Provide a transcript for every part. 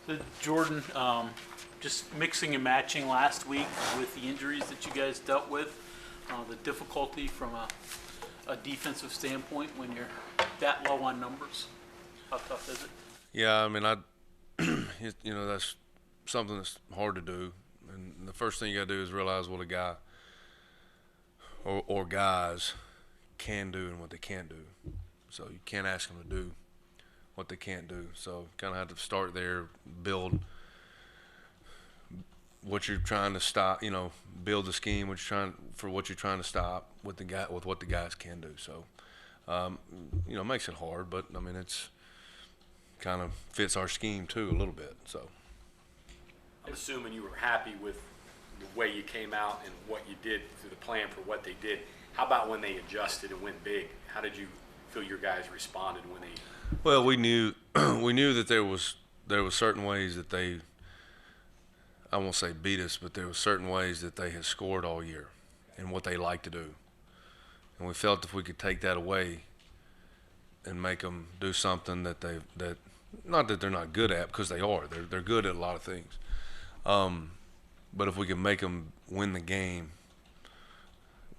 So Jordan, just mixing and matching last week with the injuries that you guys dealt with, the difficulty from a defensive standpoint when you're that low on numbers. How tough is it? Yeah, I mean, that's something that's hard to do. And the first thing you got to do is realize what a guy or guys can do and what they can't do. So you can't ask them to do what they can't do. So kind of have to start there, build what you're trying to stop. Build the scheme what you're trying to stop with what the guys can do. So it makes it hard, but I mean it's kind of fits our scheme too a little bit. So I'm assuming you were happy with the way you came out and what you did through the plan for what they did. How about when they adjusted and went big? How did you feel your guys responded when they? Well, we knew that there was certain ways that they, I won't say beat us, but there were certain ways that they had scored all year and what they like to do. And we felt if we could take that away and make them do something that not that they're not good at, because they are. They're good at a lot of things. But if we can make them win the game,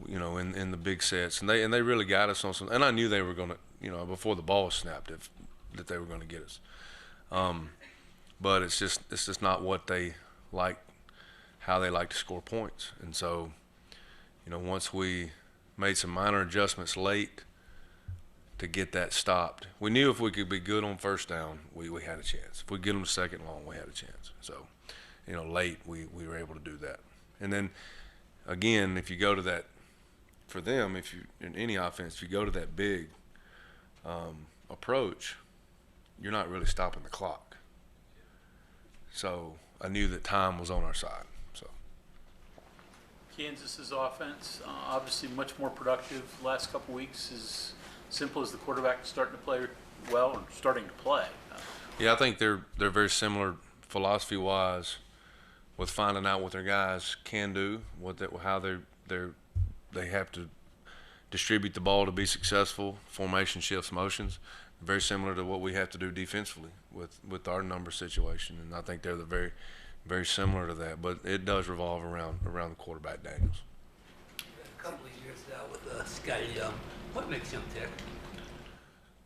in the big sets, and they really got us on some. And I knew they were gonna, before the ball was snapped, that they were gonna get us. But it's just not what they like, how they like to score points. And so, once we made some minor adjustments late to get that stopped, we knew if we could be good on first down, we had a chance. If we get them second long, we had a chance. So, late we were able to do that. And then again, if you go to that, for them, if you in any offense, if you go to that big approach, you're not really stopping the clock. So I knew that time was on our side. So Kansas's offense, obviously much more productive last couple weeks. As simple as the quarterback starting to play well and starting to play. Yeah, I think they're very similar philosophy-wise with finding out what their guys can do, how they have to distribute the ball to be successful, formation shifts, motions, very similar to what we have to do defensively with our number situation. And I think they're very, very similar to that. But it does revolve around the quarterback, Daniels. A couple of years now with Scotty Young. What makes him tick?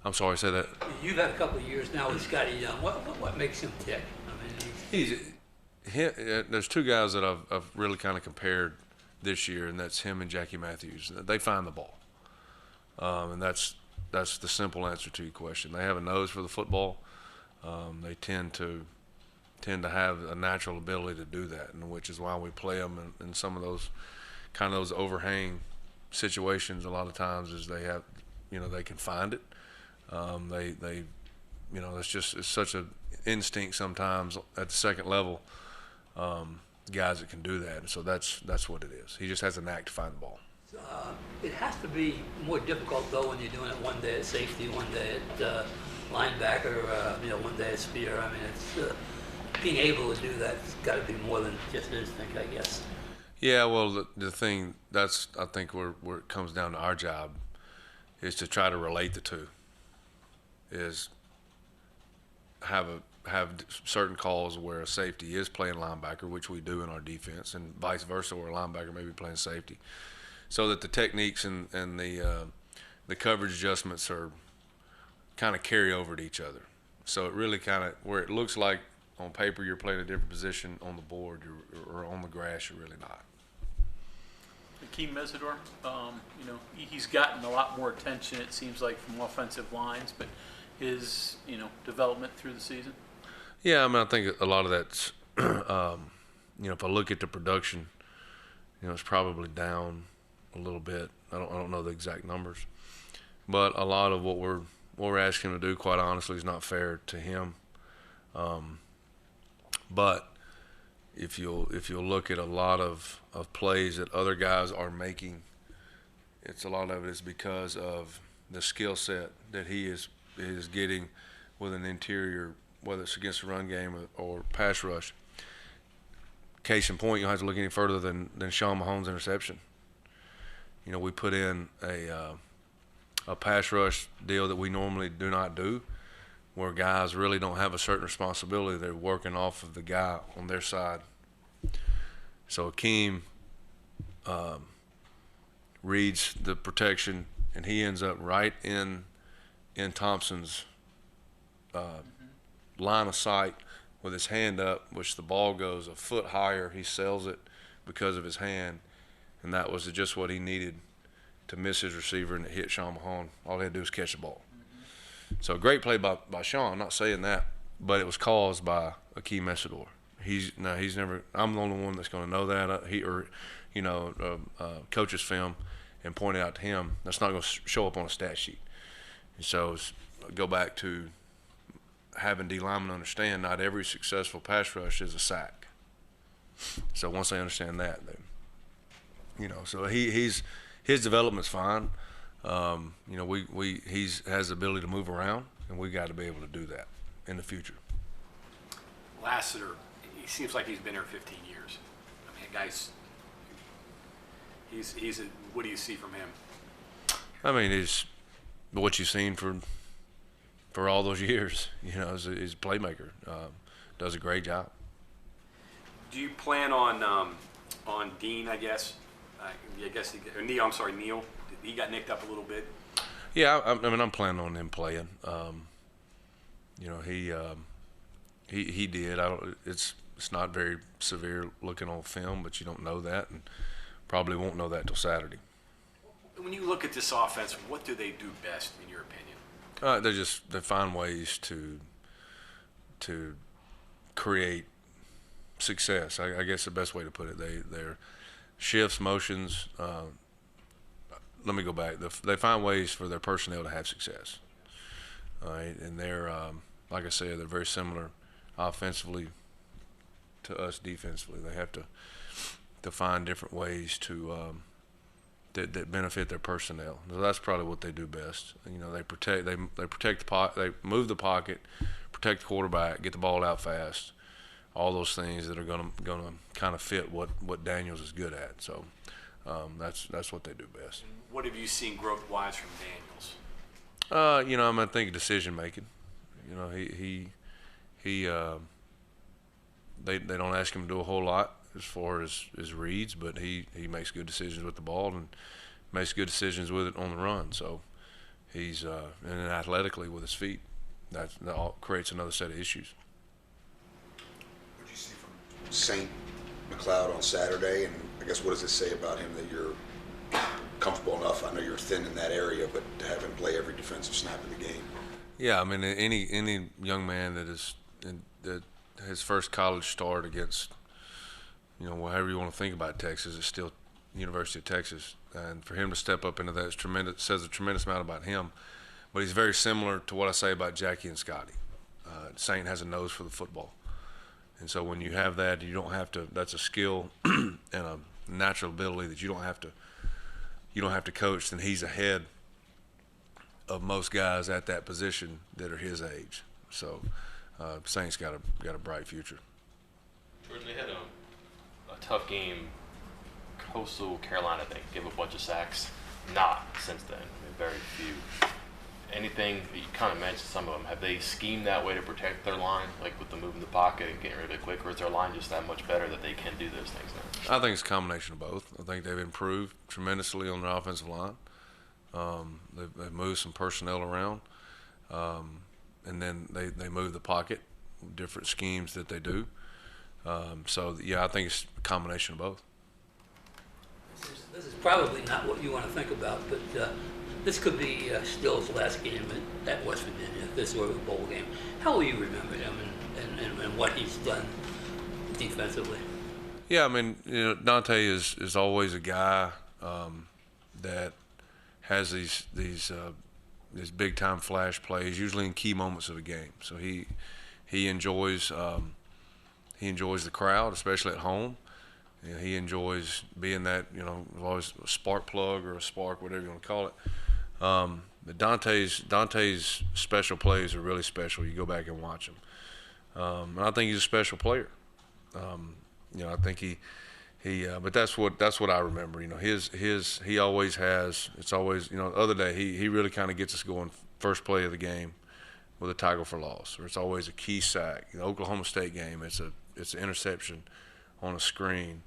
I'm sorry, say that. You've had a couple of years now with Scotty Young. What makes him tick? I mean, there's two guys that I've really kind of compared this year, and that's him and Jackie Matthews. They find the ball, and that's the simple answer to your question. They have a nose for the football. They tend to have a natural ability to do that, and which is why we play them in some of those overhang situations. A lot of times, is they have, they can find it. It's such an instinct sometimes at the second level. Guys that can do that, and so that's what it is. He just has a knack to find the ball. it has to be more difficult though when you're doing it one day at safety, one day at linebacker, one day at spear. I mean, it's being able to do that's got to be more than just instinct, I guess. Yeah, well, the thing I think where it comes down to our job is to try to relate the two. Is have certain calls where a safety is playing linebacker, which we do in our defense, and vice versa, where a linebacker may be playing safety, so that the techniques and the coverage adjustments are kind of carry over to each other. So it really kind of, where it looks like on paper you're playing a different position on the board or on the grass, you're really not. Akeem Mesidor, he's gotten a lot more attention, it seems like, from offensive lines, but his, development through the season? Yeah, I mean, I think a lot of that's, if I look at the production, it's probably down a little bit. I don't know the exact numbers, but a lot of what we're asking him to do, quite honestly, is not fair to him. But if you'll look at a lot of plays that other guys are making, a lot of it is because of the skill set that he is getting with an interior, whether it's against the run game or pass rush. Case in point, you don't have to look any further than Sean Mahomes' interception. We put in a pass rush deal that we normally do not do, where guys really don't have a certain responsibility. They're working off of the guy on their side. So Akeem reads the protection, and he ends up right in Thompson's line of sight with his hand up, which the ball goes a foot higher. He sells it because of his hand, and that was just what he needed to miss his receiver and it hit Sean Mahone. All he had to do was catch the ball. So a great play by Sean, I'm not saying that, but it was caused by Akeem Messidor. He's never, I'm the only one that's going to know that, coach's film and point it out to him. That's not going to show up on a stat sheet. And so go back to having D linemen understand not every successful pass rush is a sack. So once they understand that, so his development's fine. He has the ability to move around, and we got to be able to do that in the future. Lassiter, he seems like he's been here 15 years. I mean, guys, what do you see from him? I mean, he's what you've seen for all those years. He's a playmaker. Does a great job. Do you plan on Dean? I guess. Neil. He got nicked up a little bit. Yeah, I'm planning on him playing. He did. It's not very severe looking on film, but you don't know that, and probably won't know that till Saturday. When you look at this offense, what do they do best, in your opinion? They find ways to create success. I guess the best way to put it. They're shifts, motions. Let me go back. They find ways for their personnel to have success. All right, and they're like I said, they're very similar offensively to us defensively. They have to find different ways to that benefit their personnel. So that's probably what they do best. They protect the pocket, they move the pocket, protect the quarterback, get the ball out fast. All those things that are gonna kind of fit what Daniels is good at. So that's what they do best. What have you seen growth-wise from Daniels? I think decision making. They don't ask him to do a whole lot as far as his reads, but he makes good decisions with the ball and makes good decisions with it on the run. So he's and then athletically with his feet, that all creates another set of issues. What did you see from St. McLeod on Saturday, and I guess what does it say about him that you're comfortable enough? I know you're thin in that area, but to have him play every defensive snap of the game. Yeah, I mean, any young man that his first college start against, however you want to think about Texas, it's still University of Texas, and for him to step up into that is tremendous. Says a tremendous amount about him, but he's very similar to what I say about Jackie and Scotty. Saint has a nose for the football, and so when you have that, you don't have to. That's a skill and a natural ability that you don't have to coach. Then he's ahead of most guys at that position that are his age. So Saint's got a bright future. Jordan, they had a tough game. Coastal Carolina, I think, gave a bunch of sacks. Not since then. Very few. Anything, you kind of mentioned some of them, have they schemed that way to protect their line, like with the move in the pocket and getting rid of it quick, or is their line just that much better that they can do those things now? I think it's a combination of both. I think they've improved tremendously on their offensive line. They've moved some personnel around, and then they move the pocket, different schemes that they do. I think it's a combination of both. This is probably not what you want to think about, but this could be Still's last game at West Virginia, if this were a bowl game. How will you remember him and what he's done defensively? Yeah, I mean, Dante is always a guy that has these big time flash plays, usually in key moments of a game. So he enjoys the crowd, especially at home. He enjoys being that, always a spark plug or a spark, whatever you want to call it. But Dante's special plays are really special. You go back and watch them. And I think he's a special player. I think he but that's what I remember. He always has. It's always, the other day he really kind of gets us going. First play of the game, with a tackle for loss, or it's always a key sack. The Oklahoma State game, it's an interception on a screen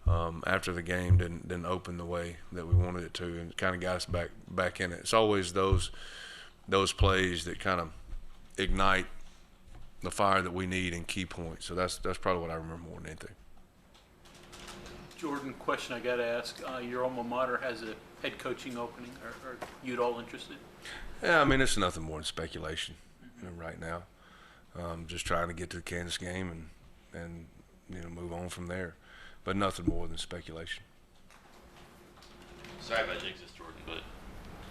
after the game didn't open the way that we wanted it to, and kind of got us back in it. It's always those plays that kind of ignite the fire that we need in key points. So that's probably what I remember more than anything. Jordan, question I got to ask. Your alma mater has a head coaching opening. Are you at all interested? Yeah, I mean, it's nothing more than speculation right now. Just trying to get to the Kansas game and move on from there. But nothing more than speculation. Sorry about jinx this, Jordan, but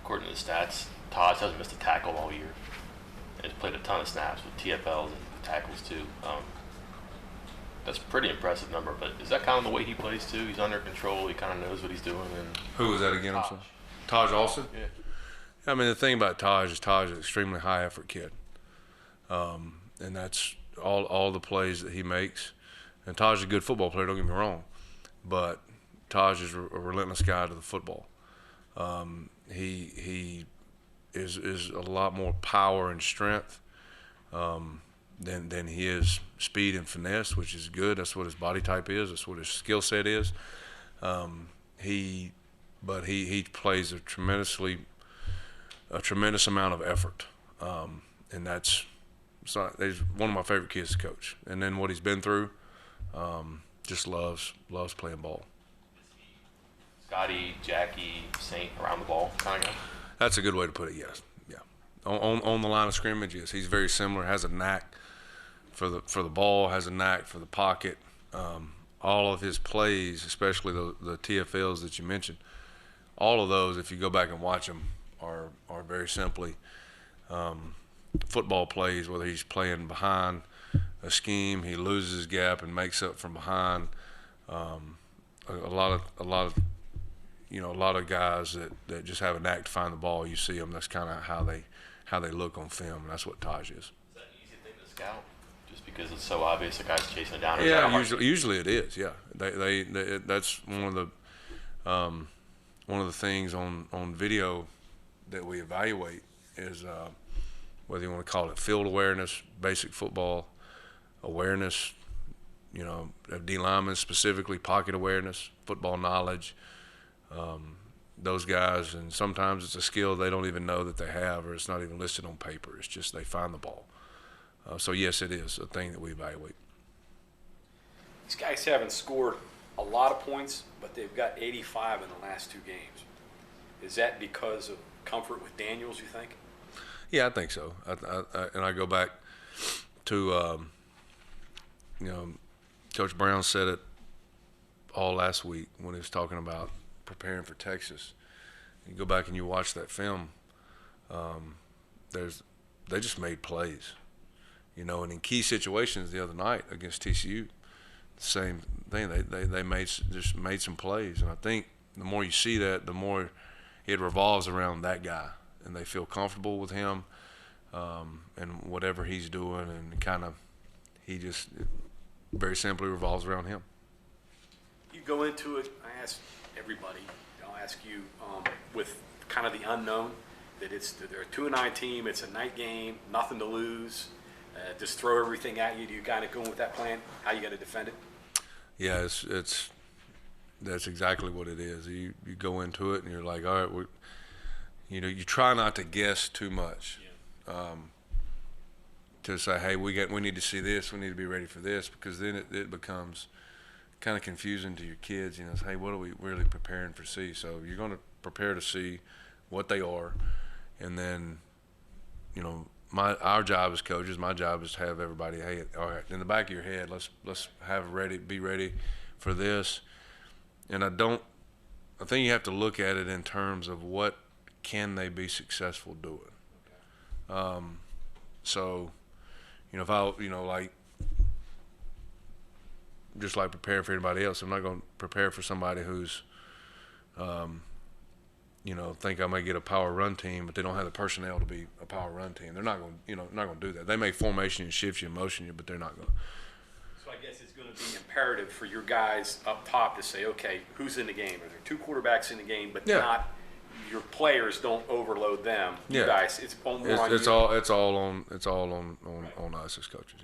according to the stats, Taj hasn't missed a tackle all year. And he's played a ton of snaps with TFLs and tackles too. That's a pretty impressive number, but is that kind of the way he plays too? He's under control, he kind of knows what he's doing. And Who was that again? I'm sorry. Taj Alston? Yeah. I mean, the thing about Taj is an extremely high effort kid. And that's all the plays that he makes. And Taj is a good football player, don't get me wrong. But Taj is a relentless guy to the football. He is a lot more power and strength than he is speed and finesse, which is good. That's what his body type is. That's what his skill set is. He plays a tremendous amount of effort, and he's one of my favorite kids to coach. And then what he's been through, just loves playing ball. Scotty, Jackie, Saint around the ball kind of guy? That's a good way to put it, yes. Yeah. On the line of scrimmage, yes. He's very similar, has a knack for the ball, has a knack for the pocket. All of his plays, especially the TFLs that you mentioned, all of those, if you go back and watch them, are very simply football plays, whether he's playing behind a scheme, he loses his gap and makes up from behind. A lot of guys that just have a knack to find the ball. You see them. That's kind of how they look on film, and that's what Taj is. Is that an easy thing to scout? Just because it's so obvious the guy's chasing it down? Yeah, usually it is. Yeah, they that's one of the things on video that we evaluate is whether you want to call it field awareness, basic football awareness, of D linemen specifically, pocket awareness, football knowledge. Those guys, and sometimes it's a skill they don't even know that they have, or it's not even listed on paper. It's just they find the ball. So yes, it is a thing that we evaluate. These guys haven't scored a lot of points, but they've got 85 in the last two games. Is that because of comfort with Daniels, you think? Yeah, I think so. And I go back to, Coach Brown said it all last week when he was talking about preparing for Texas. You go back and you watch that film, they just made plays, and in key situations the other night against TCU, the same thing. They made some plays, and I think the more you see that, the more it revolves around that guy, and they feel comfortable with him and whatever he's doing, and he just very simply revolves around him. You go into it, I ask everybody, I'll ask you, with kind of the unknown, that they're a 2-9 team, it's a night game, nothing to lose, just throw everything at you. Do you kind of go in with that plan? How you going to defend it? Yeah, that's exactly what it is. You go into it and you're like, all right, you try not to guess too much. Yeah. To say, hey, we need to see this, we need to be ready for this, because then it becomes kind of confusing to your kids. Hey, what are we really preparing for see? So you're going to prepare to see what they are, and then, our job as coaches, my job is to have everybody, hey, all right, in the back of your head, let's be ready for this. And I think you have to look at it in terms of what can they be successful doing. So, if I, just like preparing for anybody else, I'm not going to prepare for somebody who's, think I may get a power run team, but they don't have the personnel to be a power run team. They're not going, not going to do that. They may formation and shift you and motion you, but they're not going to. So I guess it's going to be imperative for your guys up top to say, okay, who's in the game? Are there two quarterbacks in the game, but not your players don't overload them. You Yeah. guys, it's more on It's you. all on us as coaches.